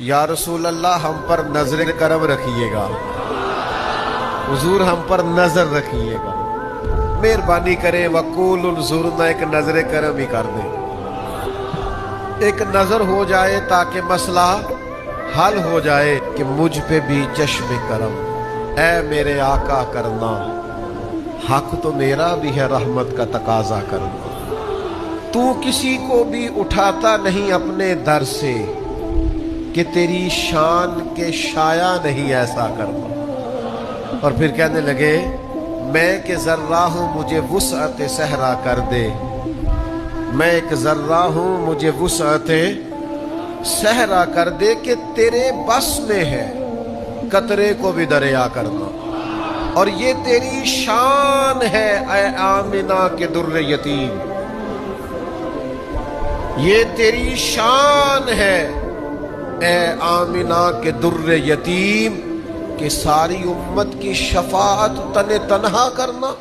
یا رسول اللہ ہم پر نظر کرم رکھیے گا، حضور ہم پر نظر رکھیے گا، مہربانی کریں وقول انظرنا، ایک نظر کرم ہی کر دیں، ایک نظر ہو جائے تاکہ مسئلہ حل ہو جائے کہ مجھ پہ بھی چشم کرم اے میرے آقا کرنا، حق تو میرا بھی ہے رحمت کا تقاضا کرنا، تو کسی کو بھی اٹھاتا نہیں اپنے در سے کہ تیری شان کے شایع نہیں ایسا کرنا۔ اور پھر کہنے لگے میں کہ ذرہ ہوں مجھے وسعت صحرا کر دے، میں ایک ذرہ ہوں مجھے وسعت صحرا کر دے کہ تیرے بس میں ہے قطرے کو بھی دریا کرنا، اور یہ تیری شان ہے اے آمنہ کے در یتیم، یہ تیری شان ہے اے آمنہ کے در یتیم کہ ساری امت کی شفاعت تنہا کرنا۔